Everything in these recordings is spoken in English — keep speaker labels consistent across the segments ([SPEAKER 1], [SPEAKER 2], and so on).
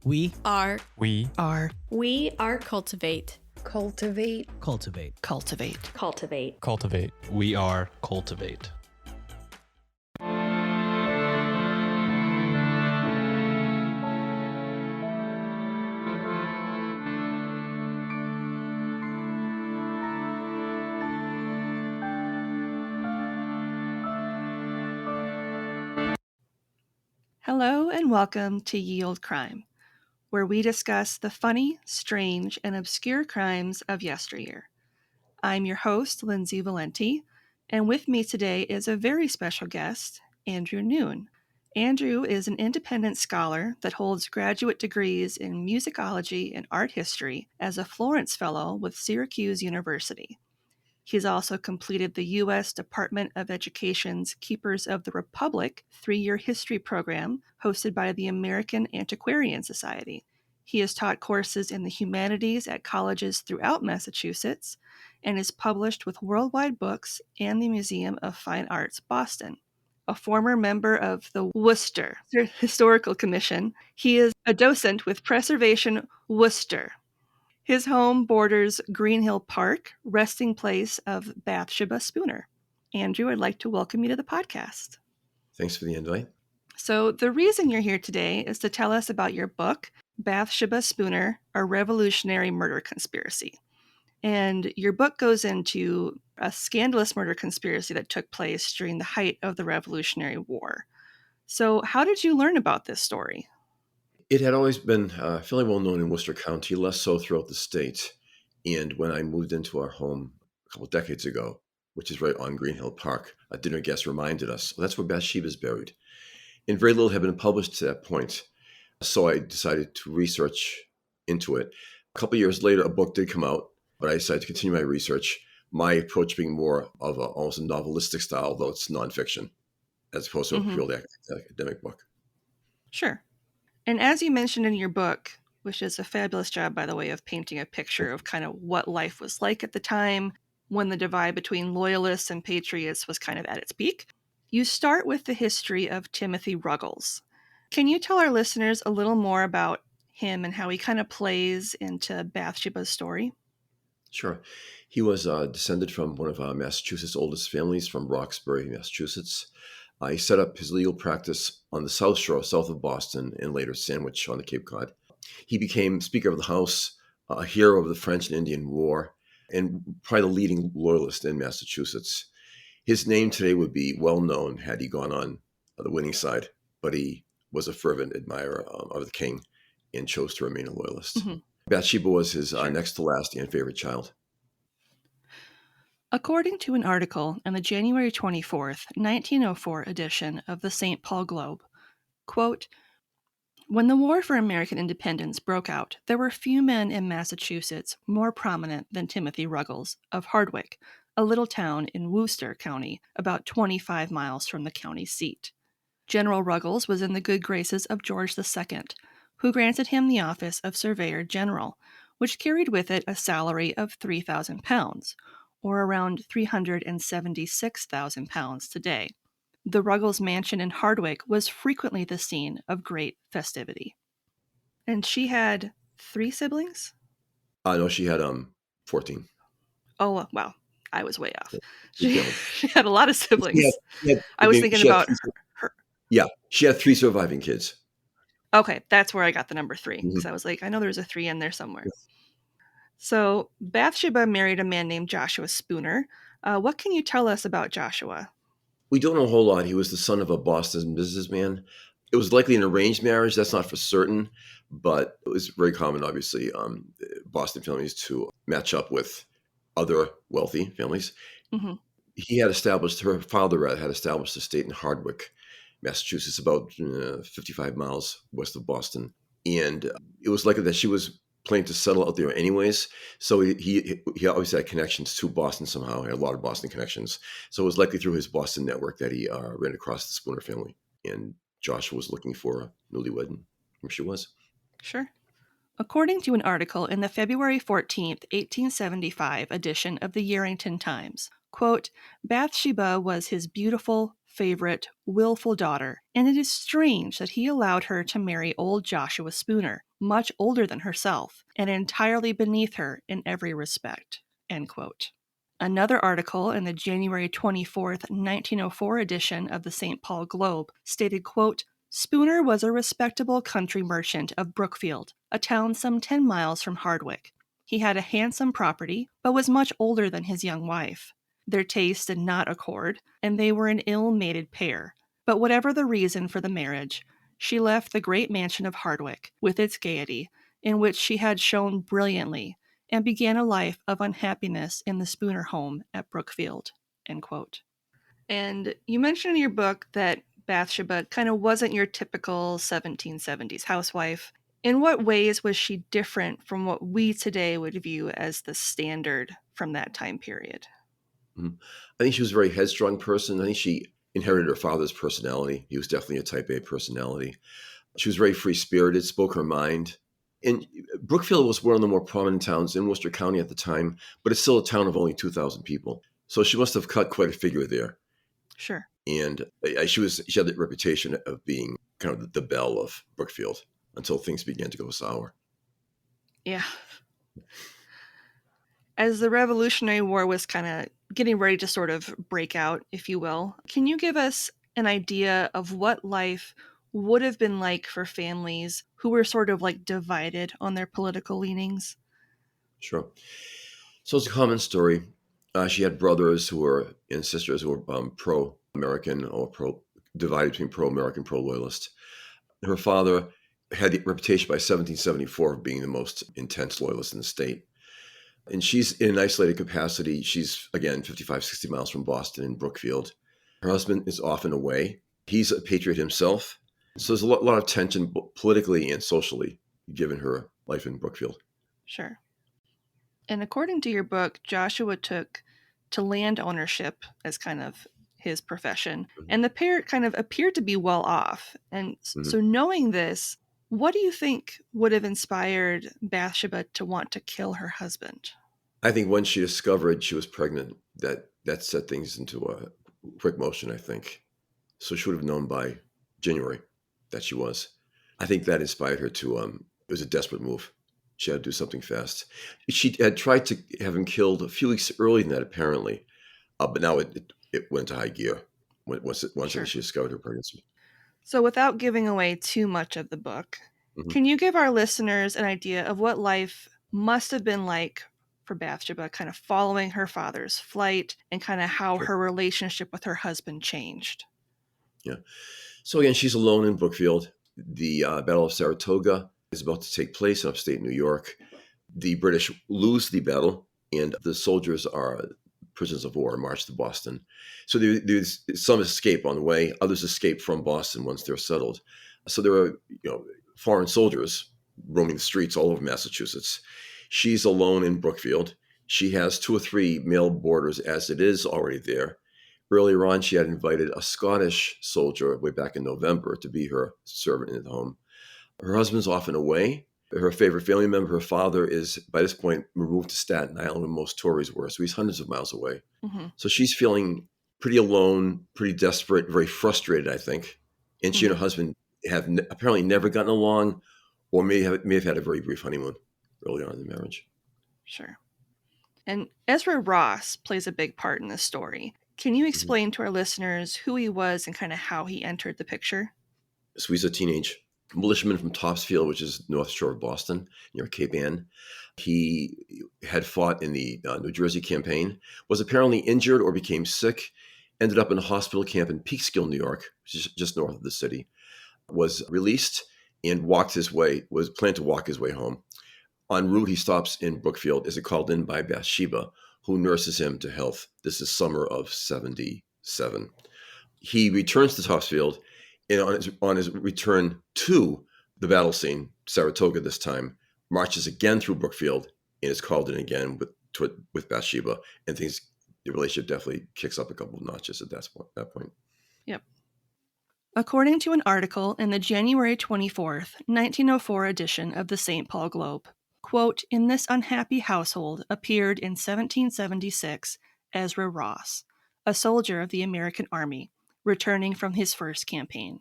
[SPEAKER 1] We
[SPEAKER 2] are
[SPEAKER 3] cultivate.
[SPEAKER 1] cultivate.
[SPEAKER 4] We are cultivate.
[SPEAKER 5] Hello and welcome to Ye Olde Crime, where we discuss the funny, strange, and obscure crimes of yesteryear. I'm your host, Lindsay Valenti, and with me today is a very special guest, Andrew Noone. Andrew is an independent scholar that holds graduate degrees in musicology and art history as a Florence Fellow with Syracuse University. He's also completed the U.S. Department of Education's Keepers of the Republic 3-year history program hosted by the American Antiquarian Society. He has taught courses in the humanities at colleges throughout Massachusetts and is published with Worldwide Books and the Museum of Fine Arts, Boston. A former member of the Worcester Historical Commission, he is a docent with Preservation Worcester. His home borders Greenhill Park, resting place of Bathsheba Spooner. Andrew, I'd like to welcome you to the podcast.
[SPEAKER 6] Thanks for the invite.
[SPEAKER 5] So the reason you're here today is to tell us about your book, Bathsheba Spooner, A Revolutionary Murder Conspiracy. And your book goes into a scandalous murder conspiracy that took place during the height of the Revolutionary War. So how did you learn about this story?
[SPEAKER 6] It had always been fairly well known in Worcester County, less so throughout the state. And when I moved into our home a couple of decades ago, which is right on Greenhill Park, a dinner guest reminded us, well, that's where Bathsheba is buried. And very little had been published to that point. So I decided to research into it. A couple of years later, a book did come out, but I decided to continue my research, my approach being more of almost a novelistic style, though it's nonfiction, as opposed to a purely academic book.
[SPEAKER 5] Sure. And as you mentioned in your book, which is a fabulous job, by the way, of painting a picture of kind of what life was like at the time when the divide between loyalists and patriots was kind of at its peak, you start with the history of Timothy Ruggles. Can you tell our listeners a little more about him and how he kind of plays into Bathsheba's story?
[SPEAKER 6] Sure. He was descended from one of Massachusetts' oldest families from Roxbury, Massachusetts. He set up his legal practice on the South Shore, south of Boston, and later Sandwich on the Cape Cod. He became Speaker of the House, a hero of the French and Indian War, and probably the leading loyalist in Massachusetts. His name today would be well known had he gone on the winning side, but he was a fervent admirer of the king and chose to remain a loyalist. Mm-hmm. Bathsheba was his next to last and favorite child.
[SPEAKER 5] According to an article in the January 24th, 1904 edition of the St. Paul Globe, quote, "When the War for American Independence broke out, there were few men in Massachusetts more prominent than Timothy Ruggles of Hardwick, a little town in Worcester County, about 25 miles from the county seat. General Ruggles was in the good graces of George II, who granted him the office of Surveyor General, which carried with it a salary of £3,000, or around £376,000 today. The Ruggles mansion in Hardwick was frequently the scene of great festivity." And she had 3 siblings?
[SPEAKER 6] No, she had 14.
[SPEAKER 5] Oh, wow. I was way off. She had a lot of siblings. I was thinking about her.
[SPEAKER 6] Yeah, she had 3 surviving kids.
[SPEAKER 5] Okay, that's where I got the number 3, because I was like, I know there's a 3 in there somewhere. Yes. So Bathsheba married a man named Joshua Spooner. What can you tell us about Joshua?
[SPEAKER 6] We don't know a whole lot. He was the son of a Boston businessman. It was likely an arranged marriage. That's not for certain, but it was very common, obviously, Boston families to match up with other wealthy families. Mm-hmm. Her father had established a estate in Hardwick, Massachusetts, about 55 miles west of Boston. And it was likely that she was planning to settle out there anyways. So he obviously had connections to Boston somehow. He had a lot of Boston connections. So it was likely through his Boston network that he ran across the Spooner family. And Joshua was looking for a newlywed, and here she was.
[SPEAKER 5] Sure. According to an article in the February 14th, 1875 edition of the Yerington Times, quote, "Bathsheba was his beautiful, favorite, willful daughter, and it is strange that he allowed her to marry old Joshua Spooner, much older than herself, and entirely beneath her in every respect." End quote. Another article in the January 24th, 1904 edition of the St. Paul Globe stated, quote, "Spooner was a respectable country merchant of Brookfield, a town some 10 miles from Hardwick. He had a handsome property, but was much older than his young wife. Their tastes did not accord, and they were an ill-mated pair. But whatever the reason for the marriage, she left the great mansion of Hardwick, with its gaiety, in which she had shone brilliantly, and began a life of unhappiness in the Spooner home at Brookfield." End quote. And you mentioned in your book that Bathsheba kind of wasn't your typical 1770s housewife. In what ways was she different from what we today would view as the standard from that time period?
[SPEAKER 6] Mhm. I think she was a very headstrong person. I think she inherited her father's personality. He was definitely a type A personality. She was very free-spirited, spoke her mind. And Brookfield was one of the more prominent towns in Worcester County at the time, but it's still a town of only 2,000 people. So she must have cut quite a figure there.
[SPEAKER 5] Sure.
[SPEAKER 6] And she had the reputation of being kind of the belle of Brookfield until things began to go sour.
[SPEAKER 5] Yeah. As the Revolutionary War was kind of getting ready to sort of break out, if you will, can you give us an idea of what life would have been like for families who were sort of like divided on their political leanings?
[SPEAKER 6] Sure. So it's a common story. She had brothers and sisters who were pro-American or divided between pro-American, pro-loyalist. Her father had the reputation by 1774 of being the most intense loyalist in the state. And she's in an isolated capacity. She's, again, 55, 60 miles from Boston in Brookfield. Her husband is often away. He's a patriot himself. So there's a lot of tension politically and socially given her life in Brookfield.
[SPEAKER 5] Sure. And according to your book, Joshua took to land ownership as kind of his profession, and the pair kind of appeared to be well off. And so knowing this, what do you think would have inspired Bathsheba to want to kill her husband?
[SPEAKER 6] I think when she discovered she was pregnant, that set things into a quick motion, I think. So she would have known by January that she was. I think that inspired her to, it was a desperate move. She had to do something fast. She had tried to have him killed a few weeks earlier than that, apparently. But now it went to high gear once
[SPEAKER 5] Sure.
[SPEAKER 6] she discovered her pregnancy.
[SPEAKER 5] So without giving away too much of the book, can you give our listeners an idea of what life must have been like for Bathsheba, kind of following her father's flight and kind of how her relationship with her husband changed?
[SPEAKER 6] Yeah. So again, she's alone in Brookfield. The Battle of Saratoga is about to take place in upstate New York. The British lose the battle, and the soldiers are prisoners of war and marched to Boston. So there's some escape on the way. Others escape from Boston once they're settled. So there are foreign soldiers roaming the streets all over Massachusetts. She's alone in Brookfield. She has 2 or 3 male boarders as it is already there. Earlier on, she had invited a Scottish soldier way back in November to be her servant in the home. Her husband's often away. Her favorite family member, her father, is by this point moved to Staten Island, where most Tories were. So he's hundreds of miles away. So she's feeling pretty alone, pretty desperate, very frustrated, I think. And she and her husband have apparently never gotten along, or may have had a very brief honeymoon early on in the marriage.
[SPEAKER 5] Sure. And Ezra Ross plays a big part in this story. Can you explain to our listeners who he was and kind of how he entered the picture?
[SPEAKER 6] So he's a teenage militiaman from Topsfield, which is north shore of Boston, near Cape Ann. He had fought in the New Jersey campaign, was apparently injured or became sick, ended up in a hospital camp in Peekskill, New York, which is just north of the city, was released and was planned to walk his way home. En route, he stops in Brookfield, is called in by Bathsheba, who nurses him to health. This is summer of 77. He returns to Topsfield, and on his return to the battle scene, Saratoga this time, marches again through Brookfield and is called in again with Bathsheba, and the relationship definitely kicks up a couple of notches at that point.
[SPEAKER 5] Yep. According to an article in the January 24th, 1904 edition of the St. Paul Globe, quote, "In this unhappy household appeared in 1776 Ezra Ross, a soldier of the American Army, returning from his first campaign.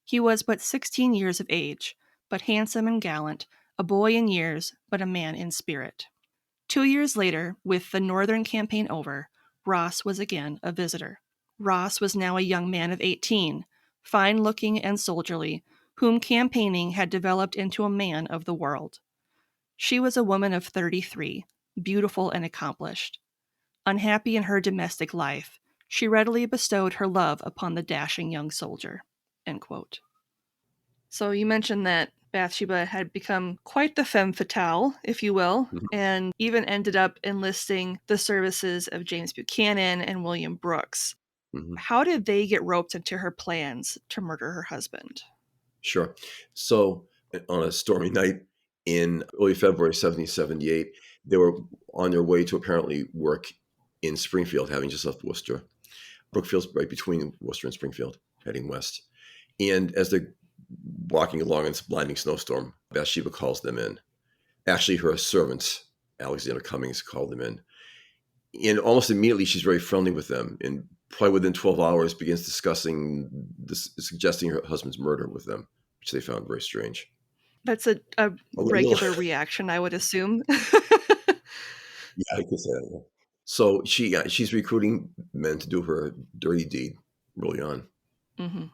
[SPEAKER 5] He was but 16 years of age, but handsome and gallant, a boy in years, but a man in spirit. 2 years later, with the Northern campaign over, Ross was again a visitor. Ross was now a young man of 18, fine-looking and soldierly, whom campaigning had developed into a man of the world. She was a woman of 33, beautiful and accomplished. Unhappy in her domestic life, she readily bestowed her love upon the dashing young soldier. End quote. So you mentioned that Bathsheba had become quite the femme fatale, if you will,
[SPEAKER 6] Mhm.
[SPEAKER 5] and even ended up enlisting the services of James Buchanan and William Brooks.
[SPEAKER 6] Mhm.
[SPEAKER 5] How did they get roped into her plans to murder her husband?
[SPEAKER 6] Sure. So on a stormy night in early February 1778, they were on their way to apparently work in Springfield, having just left Worcester. Brookfield's right between Worcester and Springfield, heading west. And as they're walking along in this blinding snowstorm, Bathsheba calls them in. Actually, her servant, Alexander Cummings, called them in. And almost immediately, she's very friendly with them. And probably within 12 hours, begins discussing, suggesting her husband's murder with them, which they found very strange.
[SPEAKER 5] That's a
[SPEAKER 6] A
[SPEAKER 5] regular reaction, I would assume.
[SPEAKER 6] Yeah, I could say that. Yeah. So she's recruiting men to do her dirty deed early on.
[SPEAKER 5] Mm-hmm.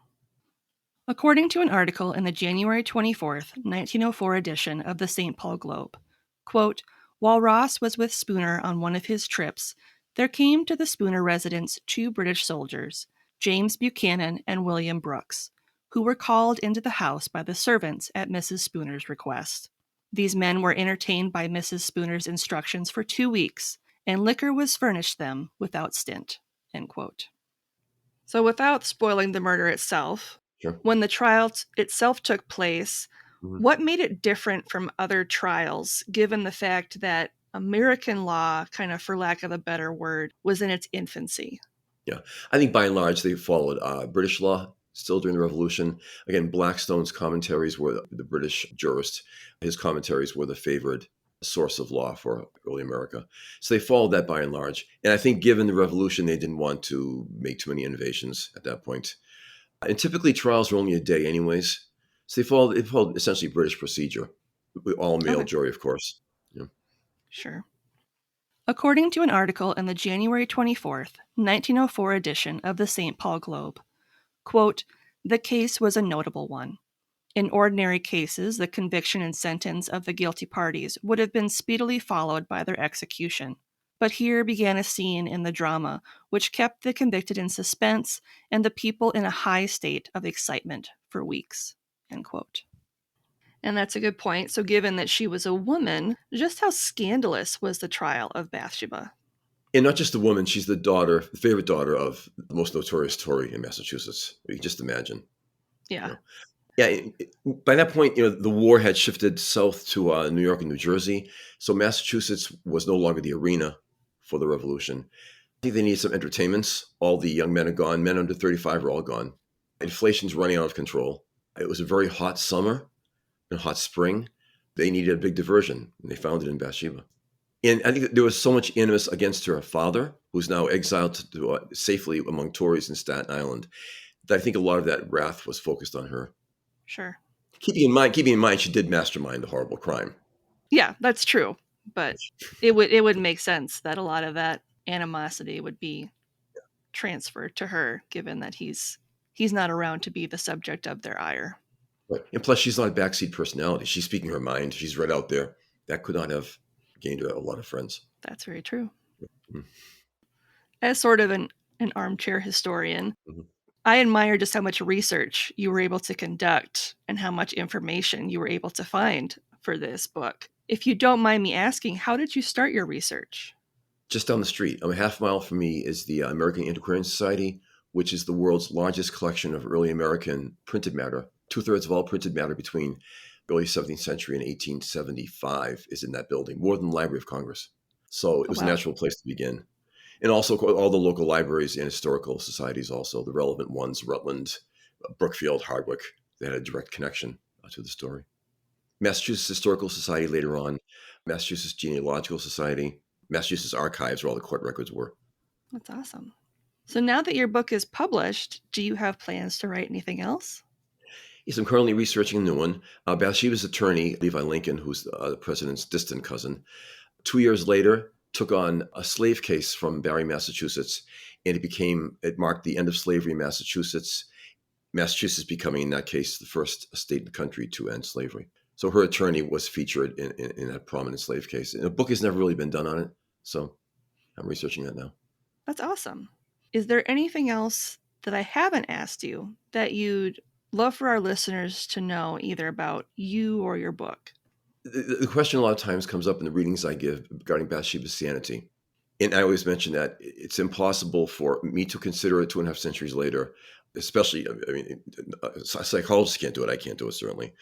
[SPEAKER 5] According to an article in the January 24th, 1904 edition of the St. Paul Globe, quote, while Ross was with Spooner on one of his trips, there came to the Spooner residence 2 British soldiers, James Buchanan and William Brooks, who were called into the house by the servants at Mrs. Spooner's request. These men were entertained by Mrs. Spooner's instructions for 2 weeks, and liquor was furnished them without stint. End quote. So without spoiling the murder itself,
[SPEAKER 6] Sure.
[SPEAKER 5] when the trial itself took place,
[SPEAKER 6] Mhm.
[SPEAKER 5] what made it different from other trials, given the fact that American law, kind of for lack of a better word, was in its infancy?
[SPEAKER 6] Yeah, I think by and large they followed British law still during the Revolution. Again, Blackstone's commentaries were the British jurist. His commentaries were the favored source of law for early America. So they followed that by and large. And I think given the Revolution, they didn't want to make too many innovations at that point. And typically trials were only a day anyways. So they followed essentially British procedure, with all male
[SPEAKER 5] Okay.
[SPEAKER 6] jury, of course. Yeah.
[SPEAKER 5] Sure. According to an article in the January 24th, 1904 edition of the St. Paul Globe, quote, the case was a notable one. In ordinary cases, the conviction and sentence of the guilty parties would have been speedily followed by their execution. But here began a scene in the drama which kept the convicted in suspense and the people in a high state of excitement for weeks. End quote. And that's a good point. So, given that she was a woman, just how scandalous was the trial of Bathsheba?
[SPEAKER 6] And not just the woman, she's the favorite daughter of the most notorious Tory in Massachusetts. You can just imagine.
[SPEAKER 5] Yeah.
[SPEAKER 6] You know. Yeah, by that point, the war had shifted south to New York and New Jersey. So Massachusetts was no longer the arena for the revolution. I think they needed some entertainments. All the young men are gone. Men under 35 are all gone. Inflation's running out of control. It was a very hot summer and hot spring. They needed a big diversion, and they found it in Bathsheba. And I think there was so much animus against her father, who's now exiled safely among Tories in Staten Island, that I think a lot of that wrath was focused on her.
[SPEAKER 5] Sure.
[SPEAKER 6] Keeping in mind, she did mastermind the horrible crime.
[SPEAKER 5] Yeah, that's true. But it would make sense that a lot of that animosity would be transferred to her, given that he's not around to be the subject of their ire.
[SPEAKER 6] Right. And plus, she's not a backseat personality. She's speaking her mind. She's right out there. That could not have gained her a lot of friends.
[SPEAKER 5] That's very true.
[SPEAKER 6] Mhm.
[SPEAKER 5] As sort of an armchair historian,
[SPEAKER 6] Mhm.
[SPEAKER 5] I admire just how much research you were able to conduct and how much information you were able to find for this book. If you don't mind me asking, how did you start your research?
[SPEAKER 6] Just down the street, a half mile from me, is the American Antiquarian Society, which is the world's largest collection of early American printed matter. 2/3 of all printed matter between early 17th century and 1875 is in that building, more than the Library of Congress. So it was a natural place to begin. And also all the local libraries and historical societies, also the relevant ones, Rutland, Brookfield, Hardwick, they had a direct connection to the story. Massachusetts Historical Society later on, Massachusetts Genealogical Society, Massachusetts Archives, where all the court records were.
[SPEAKER 5] That's awesome. So now that your book is published, do you have plans to write anything else?
[SPEAKER 6] Yes, I'm currently researching a new one. Bathsheba's attorney, Levi Lincoln, who's the president's distant cousin, 2 years later took on a slave case from Barre, Massachusetts, and it marked the end of slavery in Massachusetts. Massachusetts becoming, in that case, the first state in the country to end slavery. So her attorney was featured in that prominent slave case. And a book has never really been done on it, so I'm researching that now.
[SPEAKER 5] That's awesome. Is there anything else that I haven't asked you that you'd love for our listeners to know, either about you or your book?
[SPEAKER 6] The question a lot of times comes up in the readings I give regarding Bathsheba's sanity. And I always mention that it's impossible for me to consider it 2.5 centuries later, especially, I mean, psychologists can't do it. I can't do it, certainly.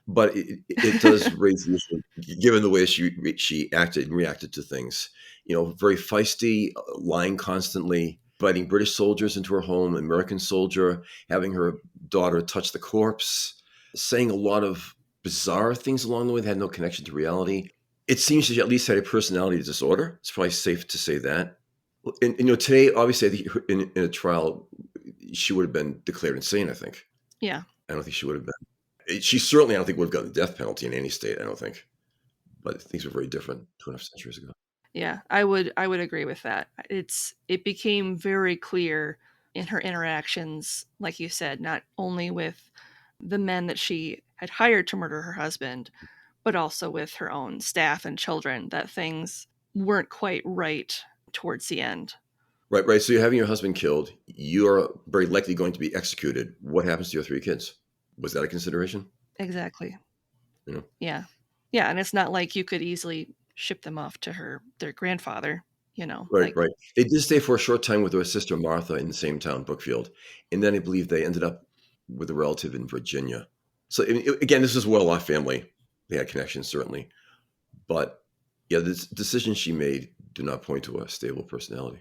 [SPEAKER 6] But it does raise the issue, given the way she acted and reacted to things. Very feisty, lying constantly, inviting British soldiers into her home, American soldier, having her daughter touch the corpse, saying a lot of bizarre things along the way that had no connection to reality. It seems she at least had a personality disorder. It's probably safe to say that. And today, obviously, I think in a trial, she would have been declared insane, I think.
[SPEAKER 5] Yeah.
[SPEAKER 6] I don't think she would have been. She certainly, I don't think, would have gotten the death penalty in any state, I don't think. But things were very different 2.5 centuries ago.
[SPEAKER 5] Yeah, I would agree with that. It became very clear in her interactions, like you said, not only with the men that she had hired to murder her husband, but also with her own staff and children, that things weren't quite right towards the end.
[SPEAKER 6] Right. So you're having your husband killed. You're very likely going to be executed. What happens to your 3 kids? Was that a consideration?
[SPEAKER 5] Exactly.
[SPEAKER 6] You know?
[SPEAKER 5] Yeah. Yeah, and it's not like you could easily ship them off to their grandfather,
[SPEAKER 6] Right. They did stay for a short time with her sister Martha in the same town, Brookfield. And then I believe they ended up with a relative in Virginia. So again, this is a well-off family. They had connections, certainly. But yeah, the decisions she made do not point to a stable personality.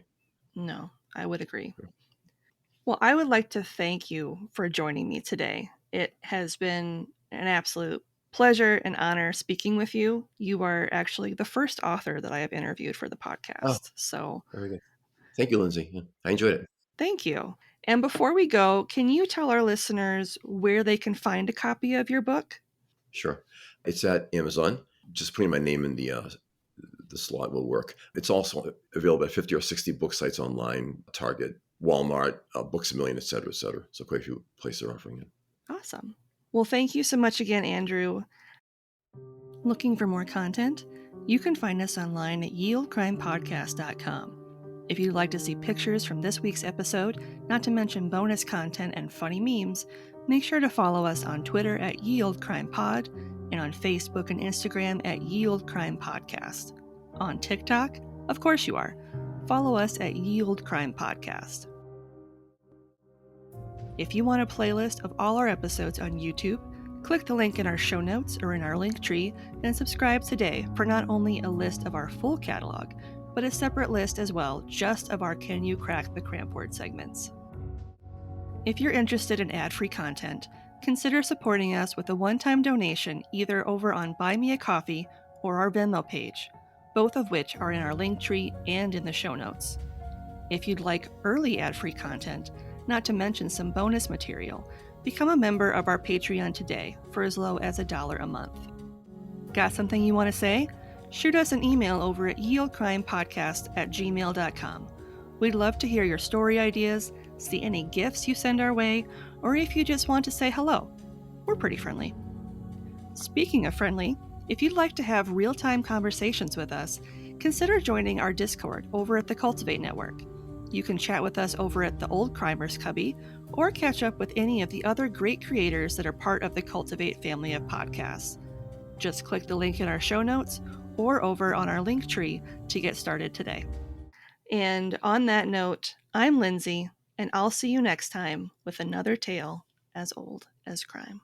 [SPEAKER 5] No, I would agree. Well, I would like to thank you for joining me today. It has been an absolute pleasure and honor speaking with you. You are actually the first author that I have interviewed for the podcast. So
[SPEAKER 6] Very good. Thank you, Lindsay. Yeah, I enjoyed it.
[SPEAKER 5] thank you. And before we go, can you tell our listeners where they can find a copy of your book?
[SPEAKER 6] Sure. It's at Amazon. Just putting my name in the slot will work. It's also available at 50 or 60 book sites online, Target, Walmart, Books A Million, et cetera, et cetera. So quite a few places are offering it.
[SPEAKER 5] Awesome. Well, thank you so much again, Andrew. Looking for more content? You can find us online at yieldcrimepodcast.com. If you'd like to see pictures from this week's episode, not to mention bonus content and funny memes, make sure to follow us on Twitter at yieldcrimepod and on Facebook and Instagram at yieldcrimepodcast. On TikTok, of course you are. Follow us at yieldcrimepodcast. If you want a playlist of all our episodes on YouTube, click the link in our show notes or in our link tree and subscribe today for not only a list of our full catalog, but a separate list as well, just of our Can You Crack the Cramp Word segments. If you're interested in ad-free content, consider supporting us with a one-time donation either over on Buy Me a Coffee or our Venmo page, both of which are in our link tree and in the show notes. If you'd like early ad-free content, not to mention some bonus material, become a member of our Patreon today for as low as $1 a month. Got something you want to say? Shoot us an email over at yieldcrimepodcast@gmail.com. We'd love to hear your story ideas, see any gifts you send our way, or if you just want to say hello. We're pretty friendly. Speaking of friendly, if you'd like to have real-time conversations with us, consider joining our Discord over at the Cultivate Network. You can chat with us over at the Old Crimers Cubby, or catch up with any of the other great creators that are part of the Cultivate family of podcasts. Just click the link in our show notes or over on our link tree to get started today. And on that note, I'm Lindsay, and I'll see you next time with another tale as old as crime.